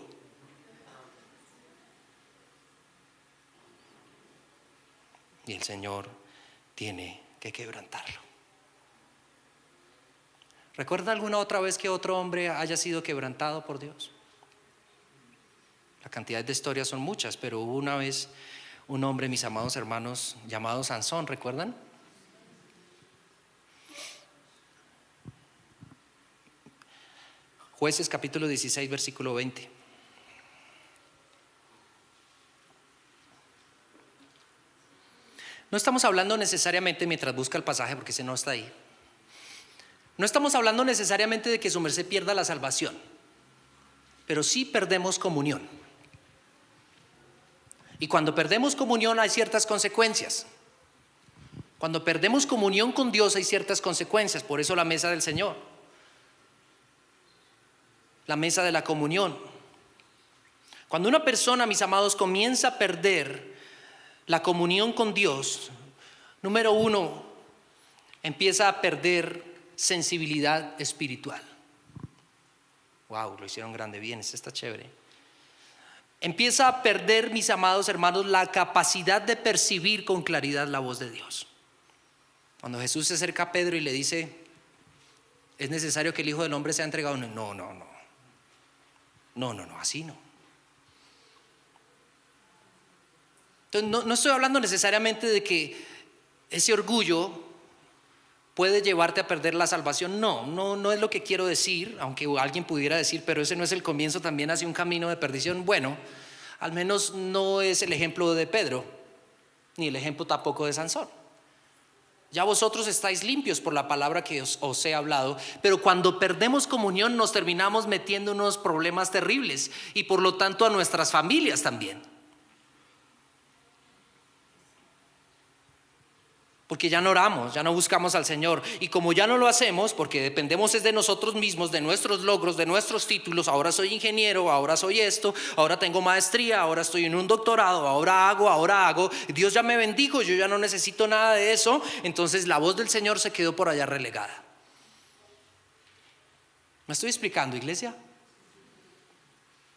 Y el Señor tiene que quebrantarlo. ¿Recuerda alguna otra vez que otro hombre haya sido quebrantado por Dios? La cantidad de historias son muchas, pero hubo una vez un hombre, mis amados hermanos, llamado Sansón, ¿recuerdan? Jueces capítulo 16, versículo 20. No estamos hablando necesariamente, mientras busca el pasaje, porque ese no está ahí, no estamos hablando necesariamente de que su merced pierda la salvación, pero sí perdemos comunión. Y cuando perdemos comunión hay ciertas consecuencias. Cuando perdemos comunión con Dios hay ciertas consecuencias. Por eso la mesa del Señor, la mesa de la comunión. Cuando una persona, mis amados, comienza a perder la comunión con Dios, número uno, empieza a perder sensibilidad espiritual. Wow, lo hicieron grande, bien, esto está chévere. Empieza a perder, mis amados hermanos, la capacidad de percibir con claridad la voz de Dios. Cuando Jesús se acerca a Pedro y le dice: ¿es necesario que el Hijo del Hombre sea entregado? No, así no. Entonces no estoy hablando necesariamente de que ese orgullo puede llevarte a perder la salvación. No es lo que quiero decir, aunque alguien pudiera decir: pero ese no es el comienzo también hacia un camino de perdición. Bueno, al menos no es el ejemplo de Pedro, ni el ejemplo tampoco de Sansón. Ya vosotros estáis limpios por la palabra que os he hablado, pero cuando perdemos comunión nos terminamos metiendo en unos problemas terribles, y por lo tanto a nuestras familias también. Porque ya no oramos, ya no buscamos al Señor. Y como ya no lo hacemos, porque dependemos es de nosotros mismos, de nuestros logros, de nuestros títulos. Ahora soy ingeniero, ahora soy esto, ahora tengo maestría, ahora estoy en un doctorado, ahora hago. Dios ya me bendijo, yo ya no necesito nada de eso. Entonces la voz del Señor se quedó por allá relegada. ¿Me estoy explicando, iglesia?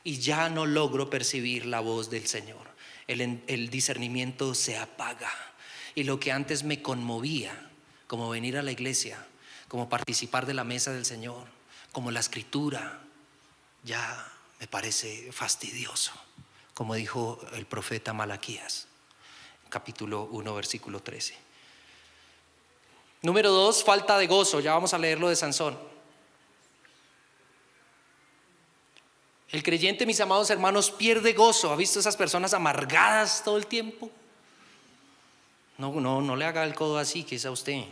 Y ya no logro percibir la voz del Señor. El discernimiento se apaga. Y lo que antes me conmovía, como venir a la iglesia, como participar de la mesa del Señor, como la escritura, ya me parece fastidioso, como dijo el profeta Malaquías, capítulo 1, versículo 13. Número 2, falta de gozo. Ya vamos a leer lo de Sansón. El creyente, mis amados hermanos, pierde gozo. ¿Ha visto esas personas amargadas todo el tiempo? No le haga el codo así, que es a usted.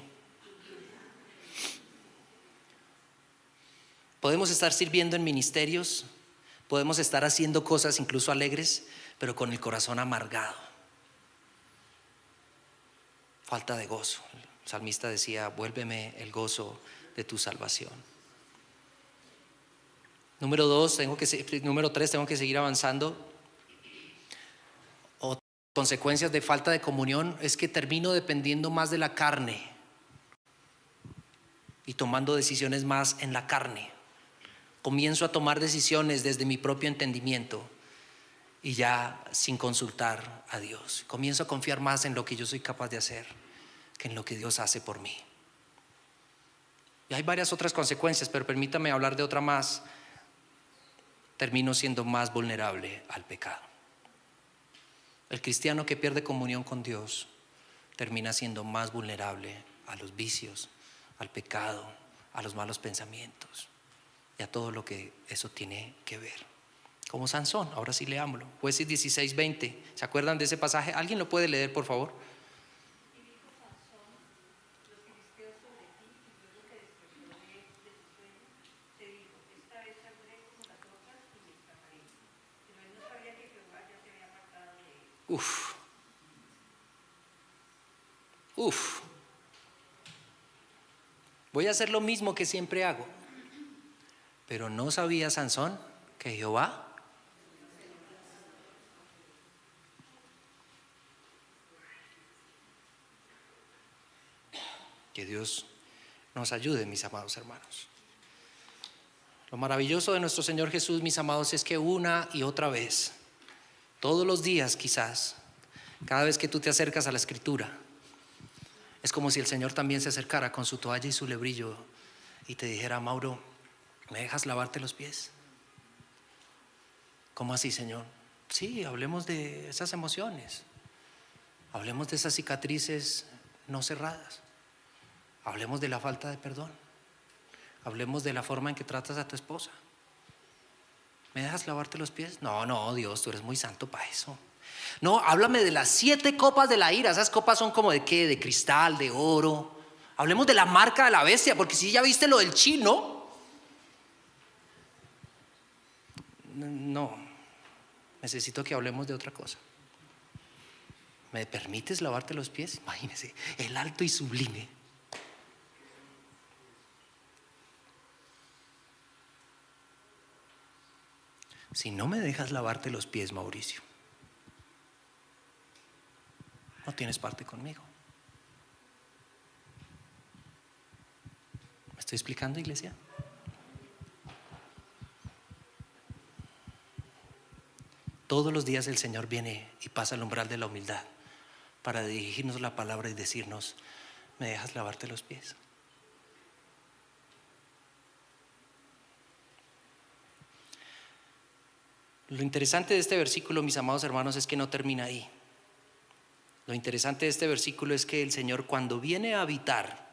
Podemos estar sirviendo en ministerios, podemos estar haciendo cosas incluso alegres, pero con el corazón amargado. Falta de gozo. El salmista decía: vuélveme el gozo de tu salvación. Número 3, tengo que seguir avanzando. Otras consecuencias de falta de comunión es que termino dependiendo más de la carne y tomando decisiones más en la carne. Comienzo a tomar decisiones desde mi propio entendimiento y ya sin consultar a Dios. Comienzo a confiar más en lo que yo soy capaz de hacer que en lo que Dios hace por mí. Y hay varias otras consecuencias, pero permítame hablar de otra más. Termino siendo más vulnerable al pecado. El cristiano que pierde comunión con Dios termina siendo más vulnerable a los vicios, al pecado, a los malos pensamientos y a todo lo que eso tiene que ver. Como Sansón. Ahora sí leámoslo. Jueces 16:20. ¿Se acuerdan de ese pasaje? ¿Alguien lo puede leer, por favor? Uf. Voy a hacer lo mismo que siempre hago. Pero no sabía Sansón que Jehová que Dios nos ayude, mis amados hermanos. Lo maravilloso de nuestro Señor Jesús, mis amados, es que una y otra vez, todos los días quizás, cada vez que tú te acercas a la Escritura, es como si el Señor también se acercara con su toalla y su lebrillo y te dijera: Mauro, ¿me dejas lavarte los pies? ¿Cómo así, Señor? Sí, hablemos de esas emociones, hablemos de esas cicatrices no cerradas, hablemos de la falta de perdón, hablemos de la forma en que tratas a tu esposa. ¿Me dejas lavarte los pies? No, Dios, tú eres muy santo para eso. No, háblame de las 7 copas de la ira. Esas copas son como de qué, de cristal, de oro. Hablemos de la marca de la bestia, porque si ya viste lo del chino. No, necesito que hablemos de otra cosa. ¿Me permites lavarte los pies? Imagínese, el alto y sublime. Si no me dejas lavarte los pies, Mauricio, no tienes parte conmigo. ¿Me estoy explicando, iglesia? Todos los días el Señor viene y pasa el umbral de la humildad para dirigirnos la palabra y decirnos: ¿me dejas lavarte los pies? Lo interesante de este versículo, mis amados hermanos, es que no termina ahí. Lo interesante de este versículo es que el Señor, cuando viene a habitar,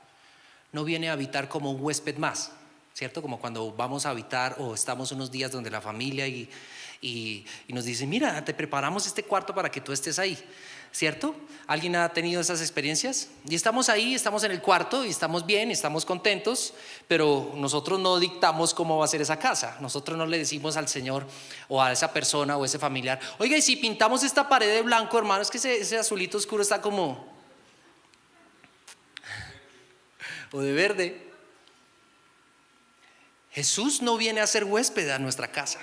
no viene a habitar como un huésped más, ¿cierto? Como cuando vamos a habitar o estamos unos días donde la familia y nos dice: mira, te preparamos este cuarto para que tú estés ahí, ¿cierto? ¿Alguien ha tenido esas experiencias? Y estamos ahí, estamos en el cuarto y estamos bien, estamos contentos, pero nosotros no dictamos cómo va a ser esa casa. Nosotros no le decimos al Señor o a esa persona o a ese familiar: oiga, y si pintamos esta pared de blanco, hermano, es que ese azulito oscuro está como... o de verde. Jesús no viene a ser huésped a nuestra casa.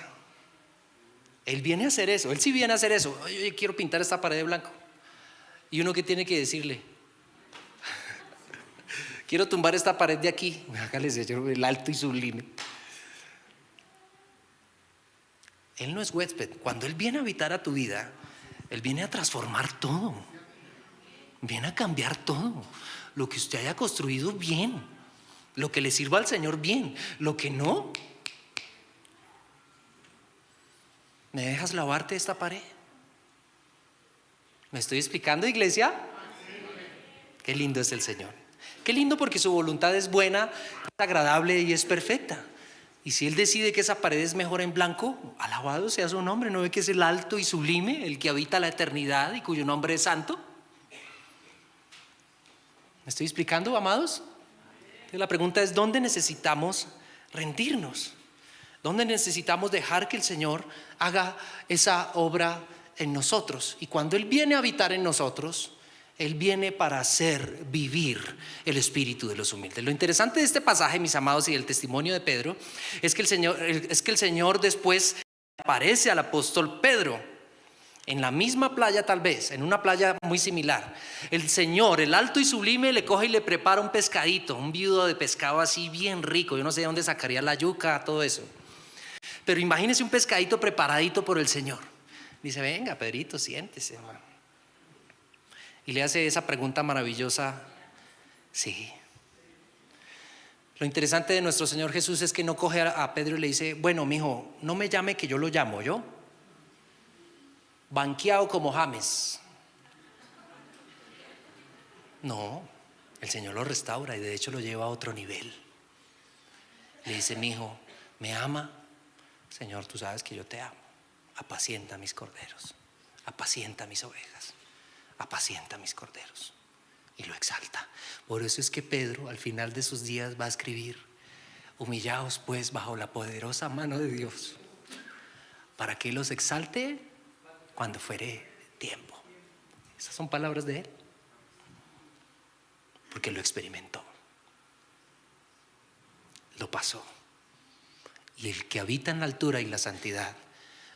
Él viene a hacer eso. Él sí viene a hacer eso. Oye, quiero pintar esta pared de blanco. Y uno que tiene que decirle: quiero tumbar esta pared de aquí. Hágale, Señor, el alto y sublime. Él no es huésped. Cuando Él viene a habitar a tu vida, Él viene a transformar todo. Viene a cambiar todo. Lo que usted haya construido, bien. Lo que le sirva al Señor, bien. Lo que no, ¿me dejas lavarte esta pared? ¿Me estoy explicando, iglesia? Qué lindo es el Señor. Qué lindo, porque su voluntad es buena, es agradable y es perfecta. Y si Él decide que esa pared es mejor en blanco, alabado sea su nombre. ¿No ve que es el alto y sublime, el que habita la eternidad y cuyo nombre es santo? ¿Me estoy explicando, amados? La pregunta es: ¿dónde necesitamos rendirnos? ¿Dónde necesitamos dejar que el Señor haga esa obra en nosotros? Y cuando Él viene a habitar en nosotros, Él viene para hacer vivir el espíritu de los humildes. Lo interesante de este pasaje, mis amados, y el testimonio de Pedro, es que el Señor después aparece al apóstol Pedro en la misma playa, tal vez, en una playa muy similar. El Señor, el alto y sublime, le coge y le prepara un pescadito, un viudo de pescado así bien rico. Yo no sé de dónde sacaría la yuca, todo eso. Pero imagínese un pescadito preparadito por el Señor. Dice: venga, Pedrito, siéntese, hermano. Y le hace esa pregunta maravillosa. Sí. Lo interesante de nuestro Señor Jesús es que no coge a Pedro y le dice: bueno, mijo, no me llame que yo lo llamo, yo banqueado como James. No, el Señor lo restaura y de hecho lo lleva a otro nivel. Le dice: mijo, ¿me ama? Señor, tú sabes que yo te amo. Apacienta mis corderos, apacienta mis ovejas, apacienta mis corderos. Y lo exalta. Por eso es que Pedro al final de sus días va a escribir: humillaos pues bajo la poderosa mano de Dios, para que los exalte cuando fuere tiempo. Esas son palabras de Él, porque lo experimentó, lo pasó. Y el que habita en la altura y la santidad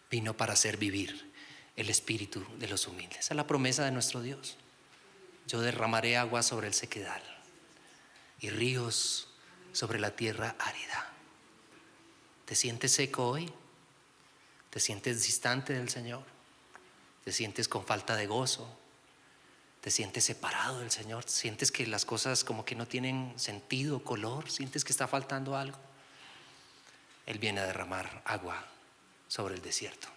vino para hacer vivir el espíritu de los humildes. Esa es la promesa de nuestro Dios. Yo derramaré agua sobre el sequedal y ríos sobre la tierra árida. ¿Te sientes seco hoy? ¿Te sientes distante del Señor? ¿Te sientes con falta de gozo? ¿Te sientes separado del Señor? ¿Sientes que las cosas como que no tienen sentido, color? ¿Sientes que está faltando algo? Él viene a derramar agua sobre el desierto.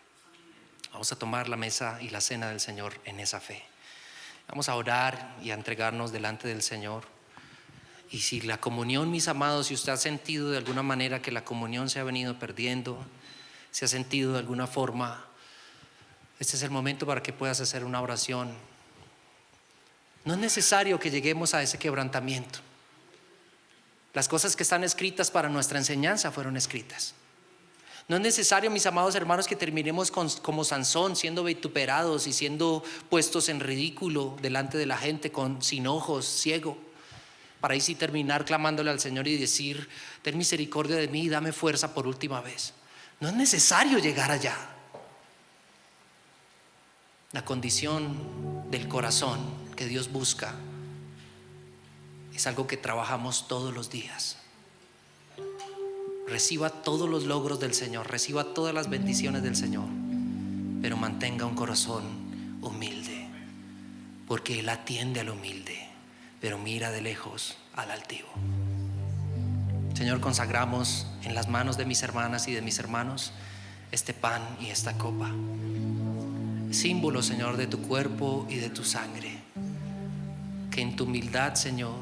Vamos a tomar la mesa y la cena del Señor en esa fe. Vamos a orar y a entregarnos delante del Señor. Y si la comunión, mis amados, si usted ha sentido de alguna manera que la comunión se ha venido perdiendo, si ha sentido de alguna forma, este es el momento para que puedas hacer una oración. No es necesario que lleguemos a ese quebrantamiento. Las cosas que están escritas para nuestra enseñanza fueron escritas. No es necesario, mis amados hermanos, que terminemos como Sansón, siendo vituperados y siendo puestos en ridículo delante de la gente, sin ojos, ciego, para ahí sí terminar clamándole al Señor y decir: ten misericordia de mí y dame fuerza por última vez. No es necesario llegar allá. La condición del corazón que Dios busca es algo que trabajamos todos los días. Reciba todos los logros del Señor, reciba todas las bendiciones del Señor, pero mantenga un corazón humilde, porque Él atiende al humilde, pero mira de lejos al altivo. Señor, consagramos en las manos de mis hermanas y de mis hermanos este pan y esta copa, símbolo, Señor, de tu cuerpo y de tu sangre. Que en tu humildad, Señor,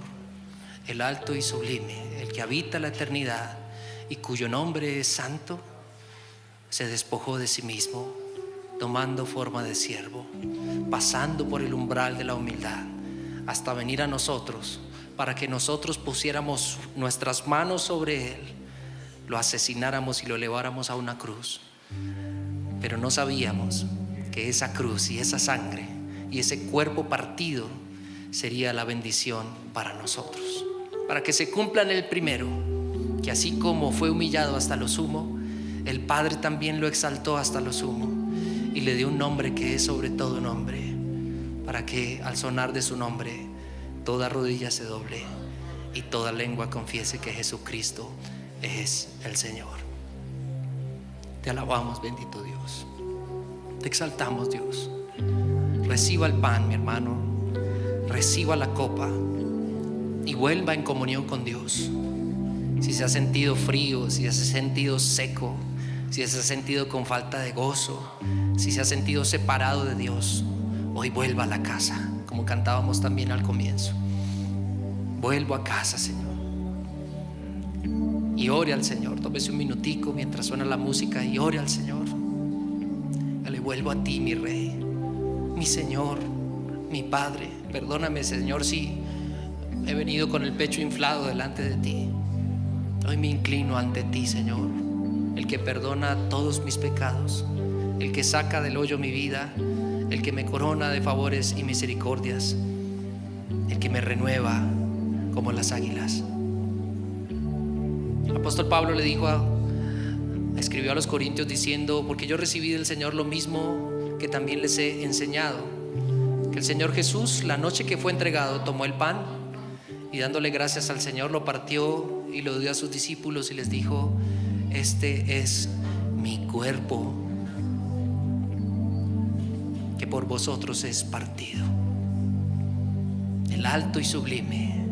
el alto y sublime, el que habita la eternidad y cuyo nombre es santo, se despojó de sí mismo, tomando forma de siervo, pasando por el umbral de la humildad hasta venir a nosotros, para que nosotros pusiéramos nuestras manos sobre Él, lo asesináramos y lo eleváramos a una cruz. Pero no sabíamos que esa cruz y esa sangre y ese cuerpo partido sería la bendición para nosotros, para que se cumpla en el primero, que así como fue humillado hasta lo sumo, el Padre también lo exaltó hasta lo sumo y le dio un nombre que es sobre todo nombre, para que al sonar de su nombre toda rodilla se doble y toda lengua confiese que Jesucristo es el Señor. Te alabamos, bendito Dios. Te exaltamos, Dios. Reciba el pan, mi hermano. Reciba la copa y vuelva en comunión con Dios. Si se ha sentido frío, si se ha sentido seco, si se ha sentido con falta de gozo, si se ha sentido separado de Dios, hoy vuelva a la casa, como cantábamos también al comienzo. Vuelvo a casa, Señor. Y ore al Señor. Tómese un minutico mientras suena la música y ore al Señor. Le vuelvo a ti, mi Rey, mi Señor, mi Padre. Perdóname, Señor, si he venido con el pecho inflado delante de ti. Hoy me inclino ante ti, Señor. el que perdona todos mis pecados, el que saca del hoyo mi vida, el que me corona de favores y misericordias, el que me renueva como las águilas. El apóstol Pablo le dijo escribió a los Corintios diciendo: porque yo recibí del Señor lo mismo que también les he enseñado, que el Señor Jesús, la noche que fue entregado, tomó el pan y dándole gracias al Señor lo partió y lo dio a sus discípulos y les dijo: este es mi cuerpo, que por vosotros es partido. El alto y sublime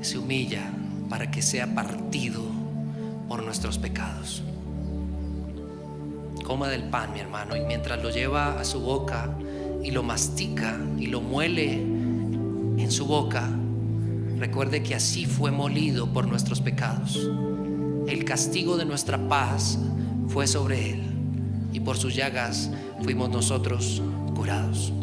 se humilla para que sea partido por nuestros pecados. Coma del pan, mi hermano, y mientras lo lleva a su boca y lo mastica y lo muele en su boca, recuerde que así fue molido por nuestros pecados. El castigo de nuestra paz fue sobre él, y por sus llagas fuimos nosotros curados.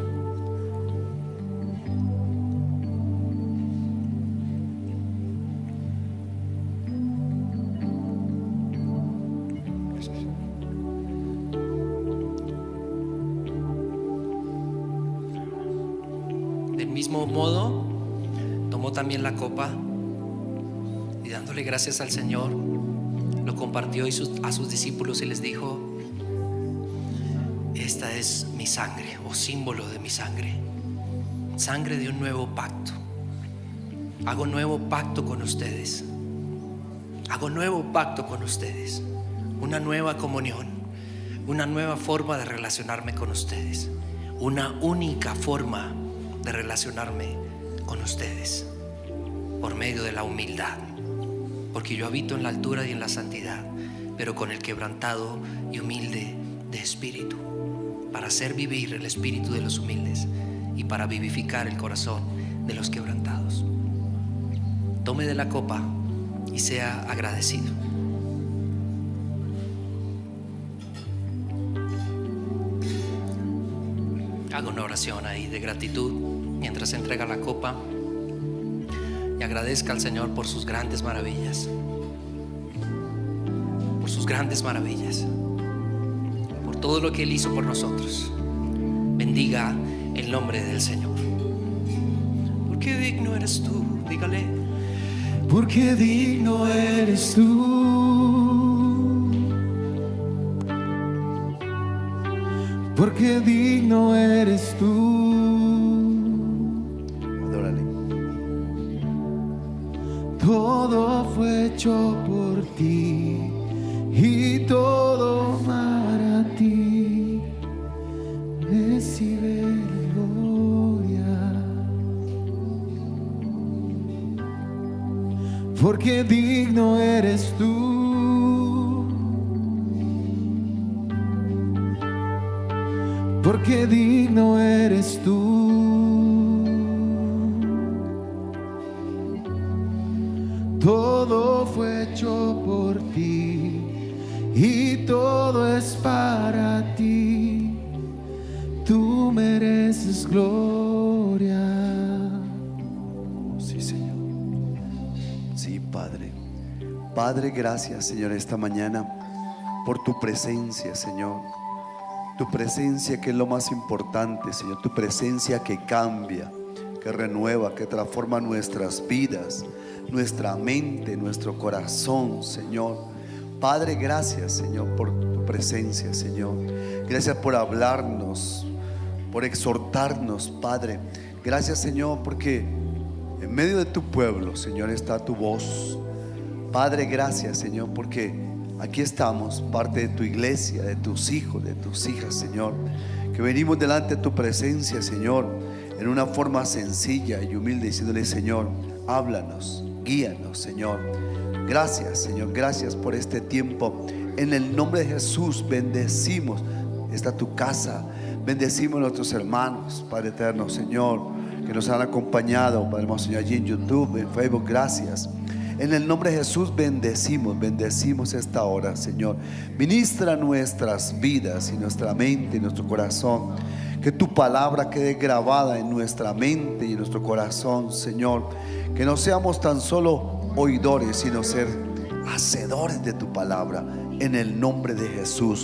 Del mismo modo, tomó también la copa y dándole gracias al Señor, lo compartió a sus discípulos y les dijo: esta es mi sangre, o símbolo de mi sangre, sangre de un nuevo pacto. Hago nuevo pacto con ustedes. Hago nuevo pacto con ustedes. Una nueva comunión, una nueva forma de relacionarme con ustedes, una única forma de relacionarme con ustedes, por medio de la humildad, porque yo habito en la altura y en la santidad, pero con el quebrantado y humilde de espíritu, para hacer vivir el espíritu de los humildes y para vivificar el corazón de los quebrantados. Tome de la copa y sea agradecido. Haga una oración ahí de gratitud mientras entrega la copa y agradezca al Señor por sus grandes maravillas, por sus grandes maravillas, por todo lo que Él hizo por nosotros. Bendiga el nombre del Señor. Porque digno eres tú, dígale. Porque digno eres tú. Porque digno eres tú. Adórale. Todo fue hecho por ti y todo para ti. Recibe gloria. Porque digno eres tú. Porque digno eres tú. Todo fue hecho por ti y todo es para ti. Tú mereces gloria. Sí, Señor. Sí, Padre. Padre, gracias, Señor, esta mañana por tu presencia, Señor. Tu presencia, que es lo más importante, Señor. Tu presencia que cambia, que renueva, que transforma nuestras vidas, nuestra mente, nuestro corazón, Señor. Padre, gracias, Señor, por tu presencia, Señor. Gracias por hablarnos, por exhortarnos, Padre. Gracias, Señor, porque en medio de tu pueblo, Señor, está tu voz. Padre, gracias, Señor, porque aquí estamos, parte de tu iglesia, de tus hijos, de tus hijas, Señor, que venimos delante de tu presencia, Señor, en una forma sencilla y humilde, diciéndole: Señor, háblanos, guíanos, Señor. Gracias, Señor, gracias por este tiempo. En el nombre de Jesús bendecimos esta tu casa, bendecimos a nuestros hermanos, Padre eterno, Señor, que nos han acompañado, Padre hermoso, Señor, allí en YouTube, en Facebook. Gracias. En el nombre de Jesús bendecimos esta hora, Señor. Ministra nuestras vidas y nuestra mente y nuestro corazón. Que tu palabra quede grabada en nuestra mente y en nuestro corazón, Señor. Que no seamos tan solo oidores, sino ser hacedores de tu palabra. en el nombre de Jesús.